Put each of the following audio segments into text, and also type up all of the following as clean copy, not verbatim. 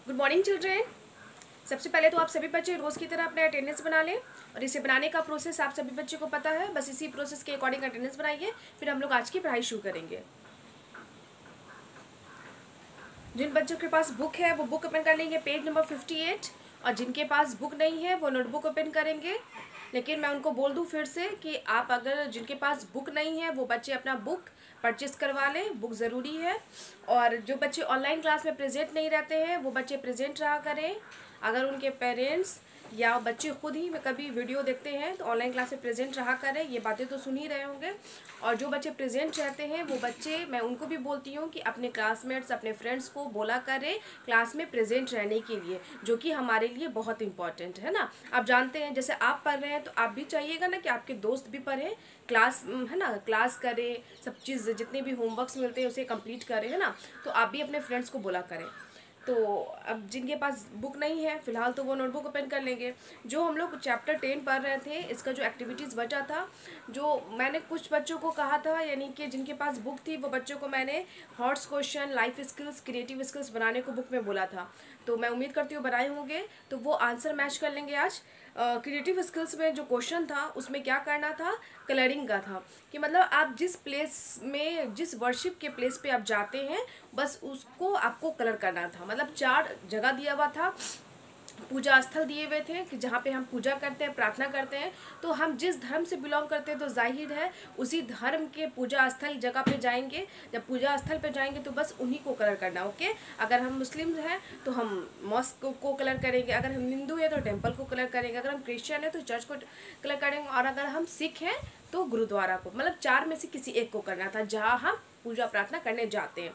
Good morning children. सबसे पहले तो आप सभी बच्चे रोज़ की तरह अपने अटेंडेंस बना लें और इसे बनाने का प्रोसेस आप सभी बच्चों को पता है। बस इसी प्रोसेस के अकॉर्डिंग अटेंडेंस बनाइए, फिर हम लोग आज की पढ़ाई शुरू करेंगे। जिन बच्चों के पास बुक है वो बुक ओपन कर लेंगे पेज नंबर 58, और जिनके पास बुक नहीं है वो नोटबुक ओपन करेंगे। लेकिन मैं उनको बोल दूं फिर से कि आप अगर जिनके पास बुक नहीं है वो बच्चे अपना बुक परचेस करवा लें, बुक ज़रूरी है। और जो बच्चे ऑनलाइन क्लास में प्रेजेंट नहीं रहते हैं वो बच्चे प्रेजेंट रहा करें। अगर उनके पेरेंट्स या बच्चे खुद ही कभी वीडियो देखते हैं तो ऑनलाइन क्लास में प्रेजेंट रहा करें। ये बातें तो सुन ही रहे होंगे। और जो बच्चे प्रेजेंट रहते हैं वो बच्चे, मैं उनको भी बोलती हूँ कि अपने क्लासमेट्स अपने फ्रेंड्स को बोला करें क्लास में प्रेजेंट रहने के लिए, जो कि हमारे लिए बहुत इंपॉर्टेंट है ना। आप जानते हैं जैसे आप पढ़ रहे हैं तो आप भी चाहिएगा ना कि आपके दोस्त भी पढ़ें, क्लास है ना, क्लास करें, सब चीज़ जितने भी होमवर्क्स मिलते हैं उसे कंप्लीट करें, है ना। तो आप भी अपने फ्रेंड्स को बोला करें। तो अब जिनके पास बुक नहीं है फ़िलहाल तो वो नोटबुक ओपन कर लेंगे। जो हम लोग चैप्टर 10 पढ़ रहे थे, इसका जो एक्टिविटीज़ बचा था, जो मैंने कुछ बच्चों को कहा था, यानी कि जिनके पास बुक थी वो बच्चों को मैंने hots question, life skills, creative skills बनाने को बुक में बोला था। तो मैं उम्मीद करती हूँ बनाए होंगे, तो वो आंसर मैच कर लेंगे आज। क्रिएटिव स्किल्स में जो क्वेश्चन था उसमें क्या करना था, कलरिंग का था। कि मतलब आप जिस प्लेस में, जिस वर्शिप के प्लेस पे आप जाते हैं बस उसको आपको कलर करना था। मतलब 4 जगह दिया हुआ था, पूजा स्थल दिए हुए थे कि जहाँ पे हम पूजा करते हैं, प्रार्थना करते हैं। तो हम जिस धर्म से बिलोंग करते हैं तो जाहिर है उसी धर्म के पूजा स्थल जगह पे जाएंगे। जब पूजा स्थल पे जाएंगे तो बस उन्हीं को कलर करना, ओके। अगर हम मुस्लिम हैं तो हम मॉस्क को कलर करेंगे, अगर हम हिंदू हैं तो टेम्पल को कलर करेंगे, अगर हम क्रिश्चियन हैं तो चर्च को कलर करेंगे, और अगर हम सिख हैं तो गुरुद्वारा को। मतलब 4 में से किसी एक को करना था जहाँ हम पूजा प्रार्थना करने जाते हैं।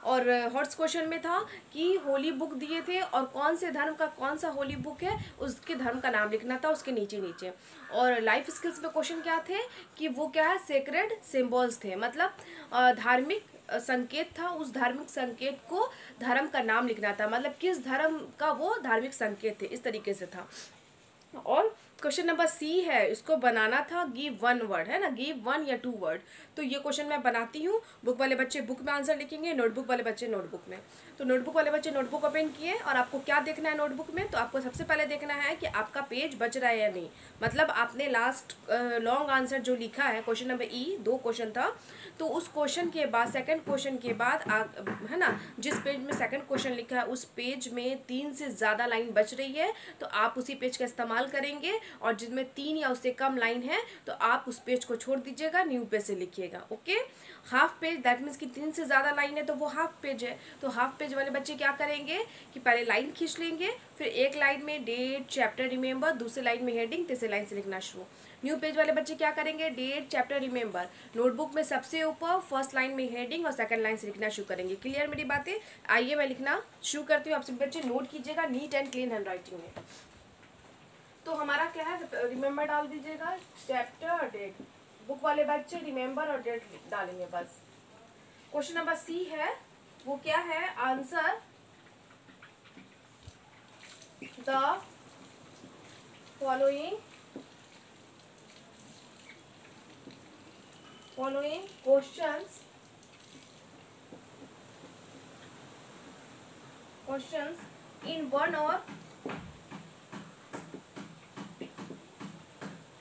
और हॉट्स क्वेश्चन में था कि होली बुक दिए थे और कौन से धर्म का कौन सा होली बुक है उसके धर्म का नाम लिखना था उसके नीचे नीचे। और लाइफ स्किल्स में क्वेश्चन क्या थे कि वो क्या है, सेक्रेड सिंबल्स थे, मतलब धार्मिक संकेत था, उस धार्मिक संकेत को धर्म का नाम लिखना था, मतलब किस धर्म का वो धार्मिक संकेत थे, इस तरीके से था। और क्वेश्चन नंबर सी है, इसको बनाना था गिव 1 वर्ड, है ना, गिव 1 या 2 वर्ड। तो ये क्वेश्चन मैं बनाती हूँ। बुक वाले बच्चे बुक में आंसर लिखेंगे, नोटबुक वाले बच्चे नोटबुक में। तो नोटबुक वाले बच्चे नोटबुक ओपन किए, और आपको क्या देखना है नोटबुक में, तो आपको सबसे पहले देखना है कि आपका पेज बच रहा है या नहीं। मतलब आपने लास्ट लॉन्ग आंसर जो लिखा है क्वेश्चन नंबर ई, 2 क्वेश्चन था, तो उस क्वेश्चन के बाद सेकंड क्वेश्चन के बाद है ना, जिस पेज में सेकंड क्वेश्चन लिखा है उस पेज में 3 से ज़्यादा लाइन बच रही है तो आप उसी पेज का इस्तेमाल करेंगे, और जिसमें 3 या उससे कम लाइन है तो आप उस पेज को छोड़ दीजिएगा, न्यू पेज से लिखिएगा, okay. Half page, that means कि 3 से ज़्यादा लाइन है तो वो हाफ पेज है। तो हाफ पेज वाले बच्चे क्या करेंगे कि पहले लाइन खींच लेंगे, फिर एक लाइन में डेट, चैप्टर, रिमेंबर, दूसरी लाइन में हेडिंग, तीसरी लाइन से लिखना शुरू। न्यू पेज वाले बच्चे क्या करेंगे, डेट, चैप्टर, रिमेंबर, नोटबुक में सबसे ऊपर फर्स्ट लाइन में हेडिंग और सेकंड लाइन से लिखना शुरू करेंगे। क्लियर मेरी बातें? आइए मैं लिखना शुरू करती हूँ, आप सभी बच्चे नोट कीजिएगा neat and clean hand writing में। तो हमारा क्या है, रिमेंबर डाल दीजिएगा, चैप्टर, डेट। बुक वाले बच्चे रिमेंबर और डेट डालेंगे बस। क्वेश्चन नंबर सी है, वो क्या है, answer the following questions in 1 or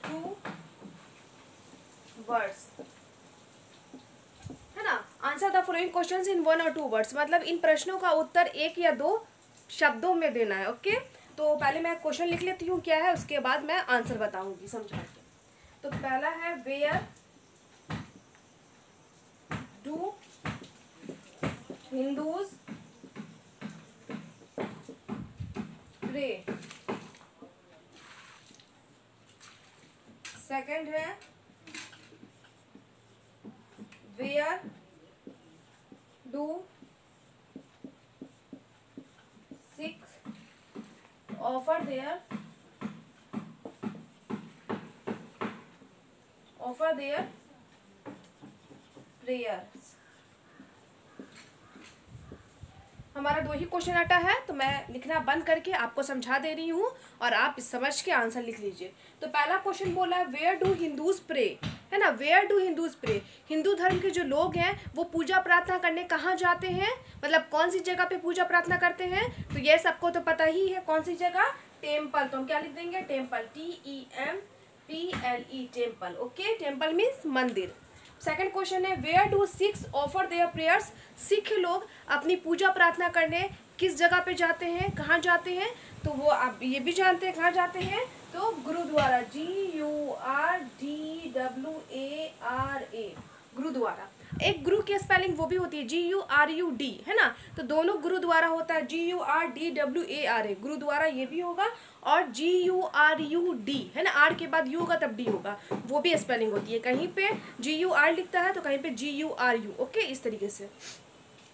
2 words, है ना। Answer the following questions in 1 और 2 वर्ड्स, मतलब इन प्रश्नों का उत्तर 1 या 2 शब्दों में देना है, ओके। तो पहले मैं क्वेश्चन लिख लेती हूँ क्या है, उसके बाद मैं आंसर बताऊंगी समझा के। तो पहला है, where do Hindus pray. Second है, where do Sikhs offer their prayers. हमारा 2 ही क्वेश्चन आता है तो मैं लिखना बंद करके आपको समझा दे रही हूँ और आप समझ के आंसर लिख लीजिए। तो पहला क्वेश्चन बोला है, वेयर डू हिंदूज प्रे, है ना। वेयर डू हिंदूज प्रे, हिंदू धर्म के जो लोग हैं वो पूजा प्रार्थना करने कहाँ जाते हैं, मतलब कौन सी जगह पे पूजा प्रार्थना करते हैं, तो ये सबको तो पता ही है कौन सी जगह, टेम्पल। तो हम क्या लिख देंगे, temple, TEMPLE, temple. Okay, temple means मंदिर। सेकंड क्वेश्चन है where do Sikhs offer their prayers, सिख लोग अपनी पूजा प्रार्थना करने किस जगह पे जाते हैं, कहाँ जाते हैं, तो वो आप ये भी जानते हैं कहाँ जाते हैं, तो गुरुद्वारा, GURDWARA, गुरुद्वारा। एक गुरु की स्पेलिंग वो भी होती है GURUD, है ना, तो दोनों गुरुद्वारा होता है GURDWARA, गुरुद्वारा ये भी होगा, और GURUD, है ना, आर के बाद यू होगा तब डी होगा, वो भी स्पेलिंग होती है, कहीं पे GUR लिखता है तो कहीं पे GURU। ओके, इस तरीके से।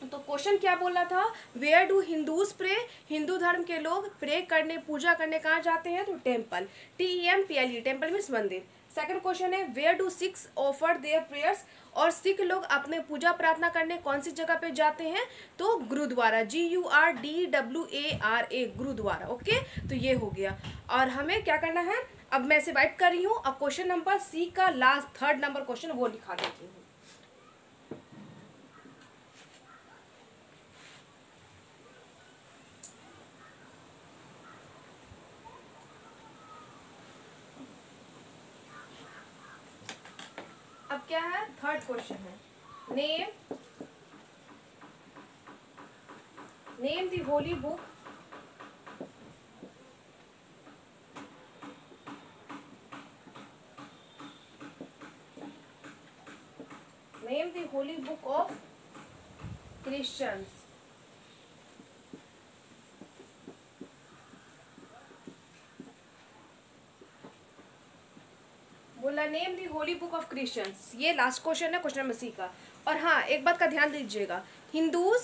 तो क्वेश्चन क्या बोला था, वेयर डू हिंदूज प्रे, हिंदू धर्म के लोग प्रे करने, पूजा करने कहाँ जाते हैं, तो टेम्पल, TEMPLE, टेम्पल मीन्स मंदिर। सेकंड क्वेश्चन है where do Sikhs offer their prayers, और सिख लोग अपने पूजा प्रार्थना करने कौन सी जगह पे जाते हैं, तो गुरुद्वारा, GURDWARA, गुरुद्वारा। ओके, तो ये हो गया। और हमें क्या करना है, अब मैं इसे वाइप कर रही हूँ, अब क्वेश्चन नंबर सी का लास्ट 3rd नंबर क्वेश्चन वो लिखा देती हूँ। अब क्या है, 3rd क्वेश्चन है, name the holy book, name the holy book of Christians. बोला name the holy book of Christians, ये लास्ट क्वेश्चन है, क्वेश्चन नंबर सी का। और हाँ, एक बात का ध्यान दीजिएगा, हिंदूज,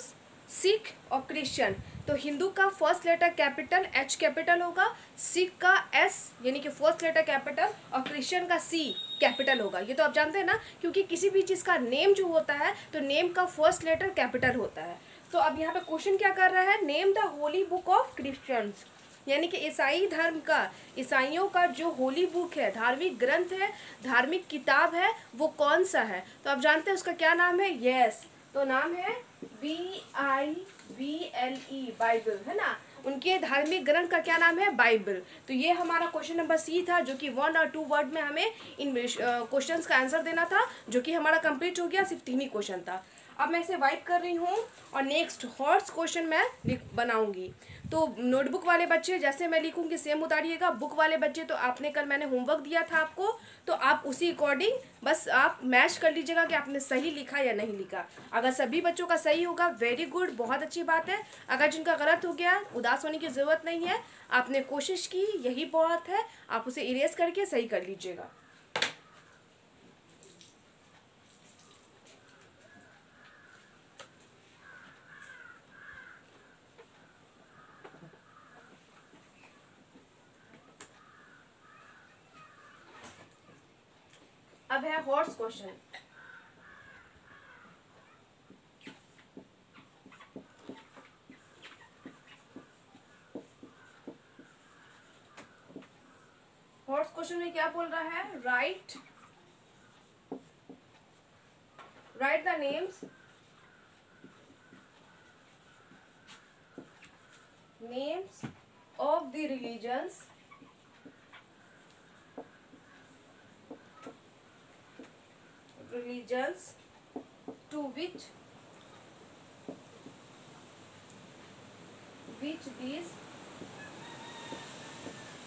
सिख और क्रिश्चियन, तो हिंदू का first letter capital H capital होगा, सिख का S यानी कि फर्स्ट लेटर कैपिटल, और क्रिश्चियन का C कैपिटल होगा। ये तो आप जानते हैं ना, क्योंकि किसी भी चीज़ का नेम जो होता है तो नेम का फर्स्ट लेटर कैपिटल होता है। तो अब यहाँ पे क्वेश्चन क्या कर रहा है, name the holy book of Christians, यानी कि ईसाई धर्म का, ईसाइयों का जो होली बुक है, धार्मिक ग्रंथ है, धार्मिक किताब है, वो कौन सा है, तो आप जानते हैं उसका क्या नाम है, यस, तो नाम है BIBLE, बाइबल, है ना, उनके धार्मिक ग्रंथ का क्या नाम है, बाइबल। तो ये हमारा क्वेश्चन नंबर सी था, जो कि 1 और 2 वर्ड में हमें इन क्वेश्चंस का आंसर देना था, जो कि हमारा कंप्लीट हो गया, सिर्फ 3 ही क्वेश्चन था। अब मैं इसे वाइप कर रही हूँ और नेक्स्ट हॉर्स क्वेश्चन मैं बनाऊंगी। तो नोटबुक वाले बच्चे जैसे मैं लिखूंगी सेम उतारिएगा, बुक वाले बच्चे तो आपने कल मैंने होमवर्क दिया था आपको, तो आप उसी अकॉर्डिंग बस आप मैच कर लीजिएगा कि आपने सही लिखा या नहीं लिखा। अगर सभी बच्चों का सही होगा वेरी गुड, बहुत अच्छी बात है। अगर जिनका गलत हो गया उदास होने की ज़रूरत नहीं है, आपने कोशिश की यही बहुत है, आप उसे इरेज करके सही कर लीजिएगा। अब है हॉर्स क्वेश्चन। हॉर्स क्वेश्चन में क्या बोल रहा है, write the names of the religions to which these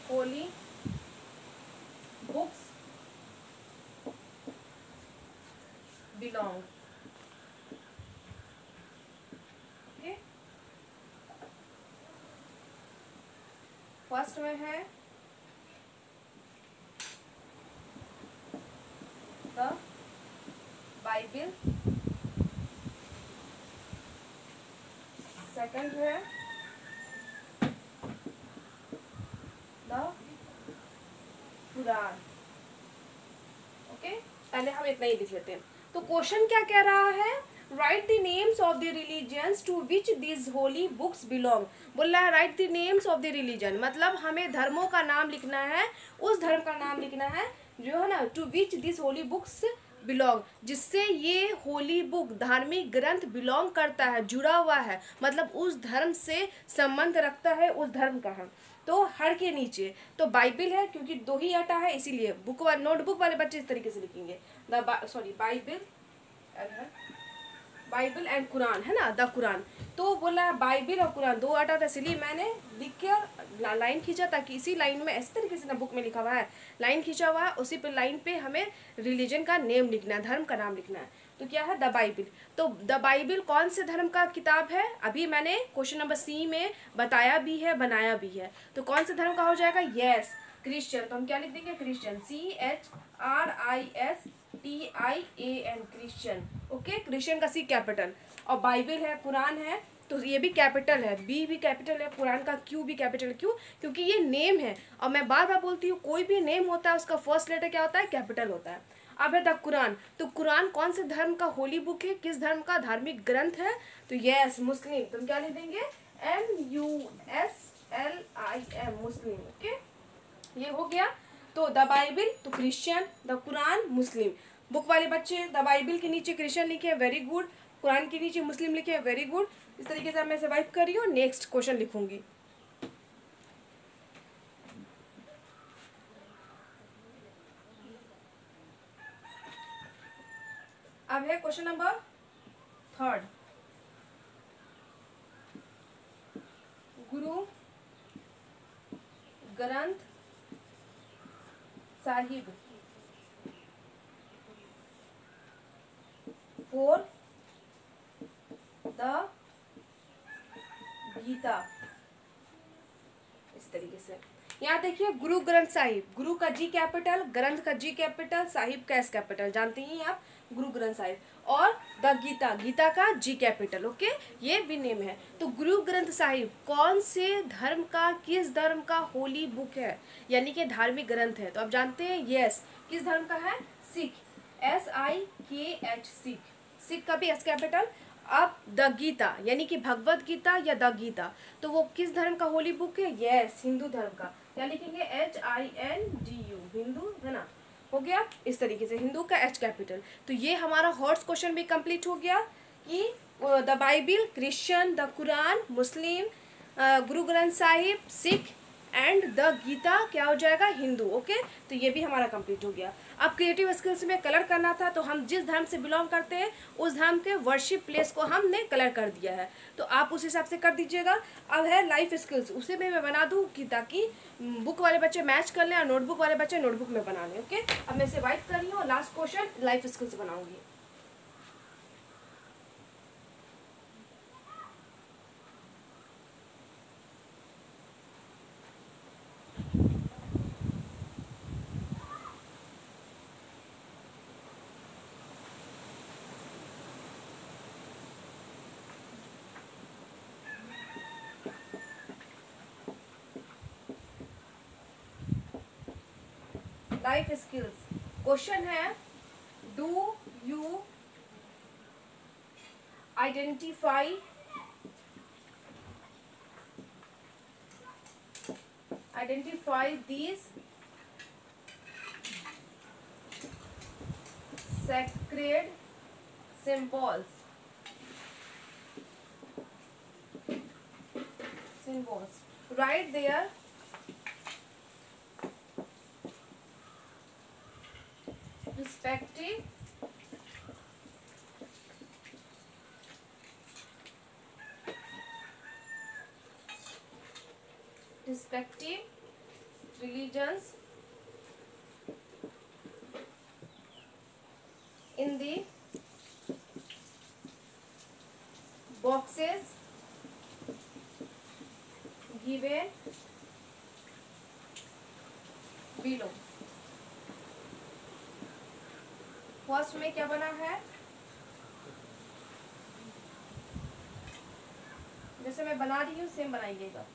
holy books belong। Okay, first में है द बाइबल, सेकंड है द कुरान। ओके, पहले हम इतना ही लिख लेते हैं। तो क्वेश्चन क्या कह रहा है, write the names of the religions to which this holy books belong. बोल रहा है write the names of the religion, मतलब हमें धर्मों का नाम लिखना है, उस धर्म का नाम लिखना है जो है ना, to which this holy books belong, जिससे ये होली बुक धार्मिक ग्रंथ बिलोंग करता है, जुड़ा हुआ है, मतलब उस धर्म से संबंध रखता है, उस धर्म का है। तो हर के नीचे तो बाइबिल है, क्योंकि दो ही अटा है, इसीलिए नोटबुक वाले बच्चे इस तरीके से लिखेंगे, बाइबिल, बाइबल एंड कुरान है ना, द कुरान। तो बोला बाइबिल और कुरान दो अटा था, इसलिए मैंने लिख के और लाइन खींचा, ताकि इसी लाइन में ऐसे तरीके से ना बुक में लिखा हुआ है, लाइन खींचा हुआ है, उसी पे लाइन पे हमें रिलीजन का नेम लिखना है, धर्म का नाम लिखना है। तो क्या है, द बाइबिल। तो द बाइबिल कौन से धर्म का किताब है, अभी मैंने क्वेश्चन नंबर सी में बताया भी है, बनाया भी है। तो कौन से धर्म का हो जाएगा, यस क्रिश्चियन। तो हम क्या लिख देंगे, Christian, CHRISTIAN, Christian. Okay, Christian का C कैपिटल, और बाइबिल है, कुरान है, तो ये भी कैपिटल है, B भी कैपिटल है, कुरान का Q भी कैपिटल है। क्यों? क्योंकि ये नेम है, और मैं बार बार बोलती हूँ, कोई भी नेम होता है उसका फर्स्ट लेटर क्या होता है, कैपिटल होता है। अब है द कुरान। तो कुरान कौन से धर्म का होली बुक है, किस धर्म का धार्मिक ग्रंथ है, तो यस मुस्लिम। तुम क्या लिख देंगे, MUSLIM, मुस्लिम। ओके, ये हो गया। तो द बाइबिल तो Christian, the Quran Muslim. Book वाले बच्चे द बाइबिल के नीचे क्रिश्चियन लिखे हैं, वेरी गुड, कुरान के नीचे मुस्लिम लिखे हैं, वेरी गुड। इस तरीके से मैं इसे वाइप कर रही हूँ, नेक्स्ट क्वेश्चन लिखूंगी। अब है question number 3, Guru Granth Sahib for the Gita. इस तरीके से यहाँ देखिए, गुरु ग्रंथ साहिब, गुरु का G कैपिटल, ग्रंथ का G कैपिटल, साहिब का S कैपिटल, जानते ही आप, गुरु ग्रंथ साहिब, और द गीता, गीता का G कैपिटल। ओके, ये भी नेम है। तो गुरु ग्रंथ साहिब कौन से धर्म का, किस धर्म का होली बुक है, यानी कि धार्मिक ग्रंथ है। तो आप जानते हैं, यस, किस धर्म का है, सिख, SIKH, सिख, सिख का भी S कैपिटल। अब द गीता यानी कि भगवत गीता या द गीता, तो वो किस धर्म का होली बुक है, यस हिंदू धर्म का, क्या लिखेंगे, HINDU, हिंदू, है ना। हो गया इस तरीके से, हिंदू का H कैपिटल। तो ये हमारा हॉर्स क्वेश्चन भी कंप्लीट हो गया कि the Bible Christian, the Quran Muslim, Guru Granth Sahib Sikh, and the Gita क्या हो जाएगा, हिंदू। ओके, तो ये भी हमारा कंप्लीट हो गया। अब क्रिएटिव स्किल्स में कलर करना था, तो हम जिस धर्म से बिलोंग करते हैं उस धर्म के वर्शिप प्लेस को हमने कलर कर दिया है, तो आप उस हिसाब से कर दीजिएगा। अब है लाइफ स्किल्स, उसे भी मैं बना दूँ कि ताकि बुक वाले बच्चे मैच कर लें और नोटबुक वाले बच्चे नोटबुक में बना लें। ओके, अब मैं इसे वाइट कर रही हूँ, लास्ट क्वेश्चन लाइफ स्किल्स बनाऊंगी। लाइफ स्किल्स क्वेश्चन है, do you identify these sacred symbols, write their respective religions in the boxes given below। First में क्या बना है, जैसे मैं बना रही हूँ सेम बनाइएगा।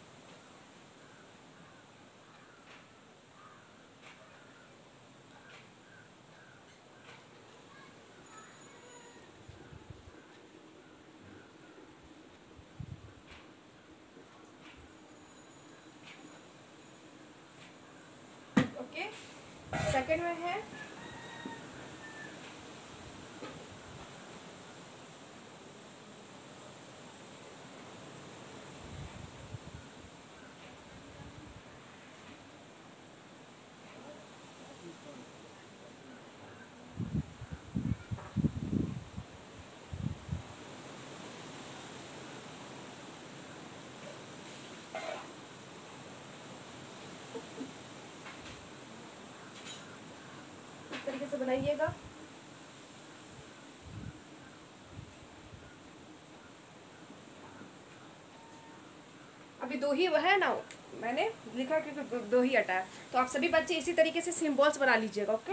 सेकंड में है इस तरीके से बनाइएगा। अभी दो ही है ना, मैंने लिखा क्योंकि दो ही हटा है, तो आप सभी बच्चे इसी तरीके से सिंबल्स बना लीजिएगा। ओके,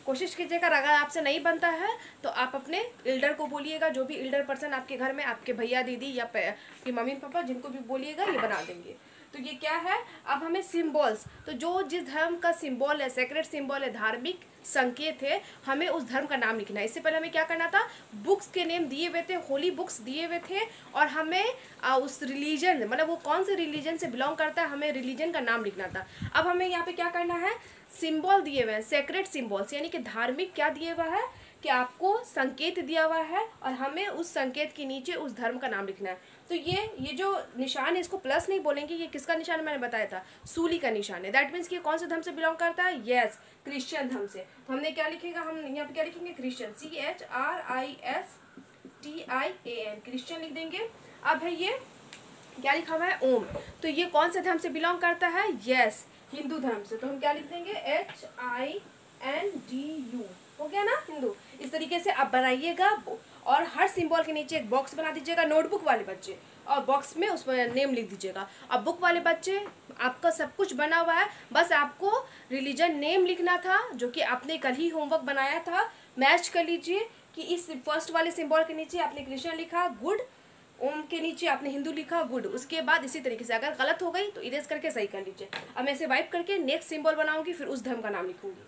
कोशिश कीजिएगा अगर आपसे नहीं बनता है तो आप अपने एल्डर को बोलिएगा, जो भी एल्डर पर्सन आपके घर में, आपके भैया दीदी या आपके मम्मी पापा, जिनको भी बोलिएगा ये बना देंगे। तो ये क्या है, अब हमें सिंबल्स, तो जो जिस धर्म का सिंबल है, सेक्रेट सिंबल है, धार्मिक संकेत है, हमें उस धर्म का नाम लिखना है। इससे पहले हमें क्या करना था, बुक्स के नेम दिए हुए थे, होली बुक्स दिए हुए थे, और हमें उस रिलीजन, मतलब वो कौन से रिलीजन से बिलोंग करता है, हमें रिलीजन का नाम लिखना था। अब हमें यहाँ पे क्या करना है, सिंबल दिए हुए हैं, सेक्रेट सिंबल्स, यानी कि धार्मिक क्या दिए हुआ है कि आपको संकेत दिया हुआ है और हमें उस संकेत के नीचे उस धर्म का नाम लिखना है। तो ये जो निशान है, इसको प्लस नहीं बोलेंगे, ये किसका निशान है मैंने बताया था, सूली का निशान है। दैट मीन्स कि कौन से धर्म से बिलोंग करता है, यस, क्रिश्चियन धर्म से। तो हमने क्या लिखेगा, हम यहाँ पे क्या लिखेंगे, क्रिश्चियन, CHRISTIAN, क्रिश्चियन लिख देंगे। अब है ये क्या लिखा हुआ है, ओम, तो ये कौन से धर्म से बिलोंग करता है, यस, हिंदू धर्म से। तो हम क्या लिख देंगे, HINDU, हो गया ना, हिंदू। इस तरीके से आप बनाइएगा और हर सिंबल के नीचे एक बॉक्स बना दीजिएगा, नोटबुक वाले बच्चे, और बॉक्स में उसमें नेम लिख दीजिएगा। अब बुक वाले बच्चे, आपका सब कुछ बना हुआ है, बस आपको रिलीजन नेम लिखना था, जो कि आपने कल ही होमवर्क बनाया था। मैच कर लीजिए कि इस फर्स्ट वाले सिंबल के नीचे आपने क्रिश्चियन लिखा, गुड, ओम के नीचे आपने हिंदू लिखा, गुड। उसके बाद इसी तरीके से अगर गलत हो गई तो इरेज करके सही कर लीजिए। अब मैं इसे वाइप करके नेक्स्ट सिंबल बनाऊंगी, फिर उस धर्म का नाम लिखूंगी।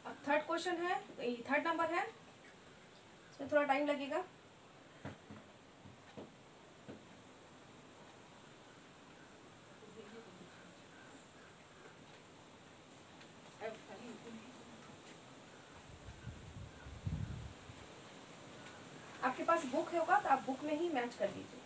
अब थर्ड क्वेश्चन है, थर्ड नंबर है, इसमें थोड़ा टाइम लगेगा। आपके पास बुक होगा तो आप बुक में ही मैच कर लीजिए।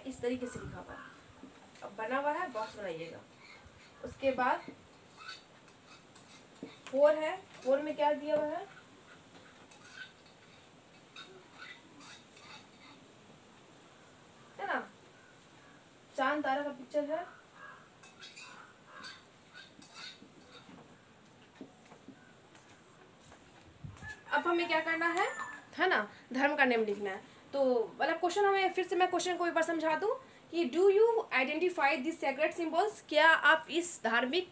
इस तरीके से लिखा हुआ है, अब बना हुआ है, बॉक्स बनाइएगा। उसके बाद 4 है, 4 में क्या दिया हुआ है ना, चांद तारा का पिक्चर है। अब हमें क्या करना है ना, धर्म का नेम लिखना है। तो मतलब क्वेश्चन हमें फिर से, मैं क्वेश्चन को एक बार समझा दूं कि do you identify this sacred symbols, क्या आप इस धार्मिक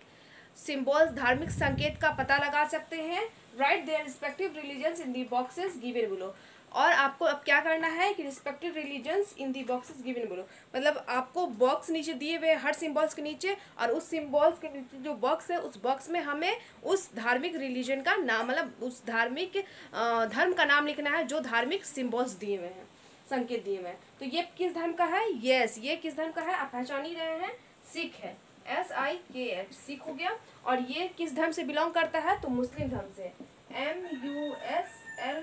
सिंबल्स, धार्मिक संकेत का पता लगा सकते हैं। Right their respective religions in the boxes given below, और आपको अब क्या करना है कि रिस्पेक्टिव रिलीजन्स इन दी बॉक्सेस गिवन बिलो, मतलब आपको बॉक्स नीचे दिए हुए हर सिंबल्स के नीचे, और उस सिंबल्स के नीचे जो बॉक्स है उस बॉक्स में हमें उस धार्मिक रिलीजन का नाम, मतलब उस धार्मिक धर्म का नाम लिखना है जो धार्मिक सिंबल्स दिए हुए हैं, संकेत दिए हुए हैं। तो ये किस धर्म का है, यस, ये किस धर्म का है, आप पहचान ही रहे हैं, सिख है, SIKH, सिख हो गया। और ये किस धर्म से बिलोंग करता है, तो मुस्लिम धर्म से, MUSLIM,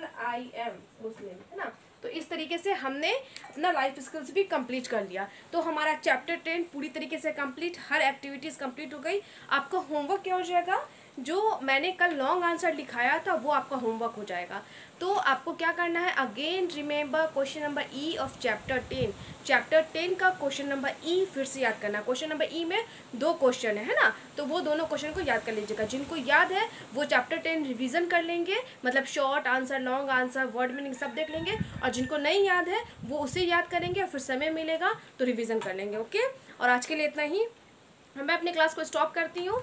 मुस्लिम, है ना। तो इस तरीके से हमने अपना लाइफ स्किल्स भी कंप्लीट कर लिया। तो हमारा चैप्टर 10 पूरी तरीके से कंप्लीट, हर एक्टिविटीज़ कंप्लीट हो गई। आपका होमवर्क क्या हो जाएगा जो मैंने कल लॉन्ग आंसर लिखाया था वो आपका होमवर्क हो जाएगा। तो आपको क्या करना है, again remember question number E of chapter 10। Chapter 10 का क्वेश्चन नंबर ई फिर से याद करना। क्वेश्चन नंबर ई में 2 क्वेश्चन है ना, तो वो दोनों क्वेश्चन को याद कर लीजिएगा। जिनको याद है वो चैप्टर 10 रिवीजन कर लेंगे, मतलब short answer, long answer, word meaning सब देख लेंगे। और जिनको नहीं याद है वो उसे याद करेंगे, और फिर समय मिलेगा तो रिवीजन कर लेंगे। ओके, और आज के लिए इतना ही, मैं अपनी क्लास को स्टॉप करती हूँ।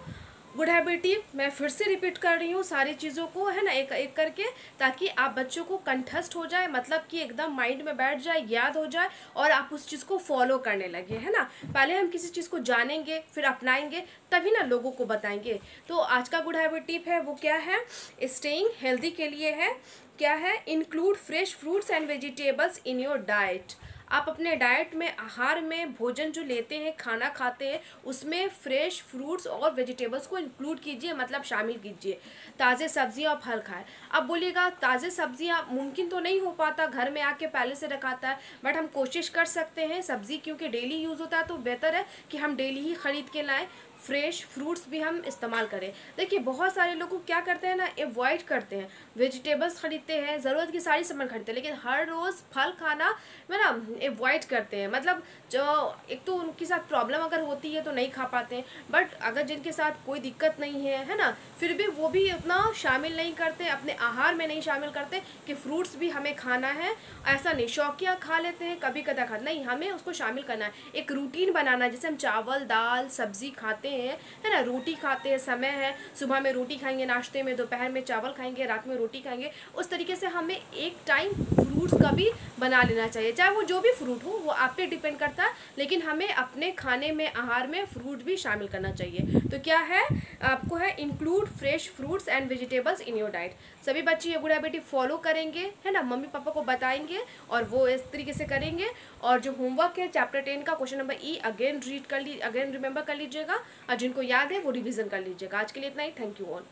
गुड हैबिट मैं फिर से रिपीट कर रही हूँ सारी चीज़ों को, है ना, एक एक करके, ताकि आप बच्चों को कंठस्थ हो जाए, मतलब कि एकदम माइंड में बैठ जाए, याद हो जाए, और आप उस चीज़ को फॉलो करने लगे, है ना। पहले हम किसी चीज़ को जानेंगे, फिर अपनाएंगे, तभी ना लोगों को बताएंगे। तो आज का गुड हैबिट टिप है वो क्या है, स्टेइंग हेल्दी के लिए है। क्या है, include fresh fruits and vegetables in your diet. आप अपने डाइट में, आहार में, भोजन जो लेते हैं, खाना खाते हैं, उसमें फ्रेश फ्रूट्स और वेजिटेबल्स को इंक्लूड कीजिए, मतलब शामिल कीजिए। ताज़े सब्जियां और फल खाएं। अब बोलिएगा ताज़े सब्जियां मुमकिन तो नहीं हो पाता, घर में आके पहले से रखाता है, बट हम कोशिश कर सकते हैं। सब्ज़ी क्योंकि डेली यूज़ होता है तो बेहतर है कि हम डेली ही ख़रीद के लाएँ। फ्रेश फ्रूट्स भी हम इस्तेमाल करें। देखिए बहुत सारे लोग क्या करते हैं ना, अवॉइड करते हैं, वेजिटेबल्स खरीदते हैं, ज़रूरत की सारी सामान खरीदते हैं, लेकिन हर रोज़ फल खाना में ना अवॉइड करते हैं। मतलब जो एक तो उनके साथ प्रॉब्लम अगर होती है तो नहीं खा पाते हैं, बट अगर जिनके साथ कोई दिक्कत नहीं है, है ना, फिर भी वो भी उतना शामिल नहीं करते, अपने आहार में नहीं शामिल करते कि फ्रूट्स भी हमें खाना है। ऐसा नहीं शौकिया खा लेते हैं, कभी कदा खा, नहीं, हमें उसको शामिल करना है, एक रूटीन बनाना है। जैसे हम चावल दाल सब्जी खाते हैं, है ना, रोटी खाते हैं, समय है, सुबह में रोटी खाएंगे नाश्ते में, दोपहर में चावल खाएंगे, रात में रोटी खाएंगे, उस तरीके से हमें एक टाइम फ्रूट्स का भी बना लेना चाहिए। चाहे वो जो भी फ्रूट हो वो आप पे डिपेंड करता है, लेकिन हमें अपने खाने में, आहार में फ्रूट भी शामिल करना चाहिए। तो क्या है, आपको है include fresh fruits and vegetables in your diet. सभी बच्चे ये गुड हैबिट फॉलो करेंगे, है ना, मम्मी पापा को बताएंगे और वो इस तरीके से करेंगे। और जो होमवर्क है चैप्टर 10 का क्वेश्चन नंबर ई अगेन रीड कर ली, अगेन रिमेंबर कर लीजिएगा, और जिनको याद है वो रिवीजन कर लीजिएगा। आज के लिए इतना ही, थैंक यू ऑल।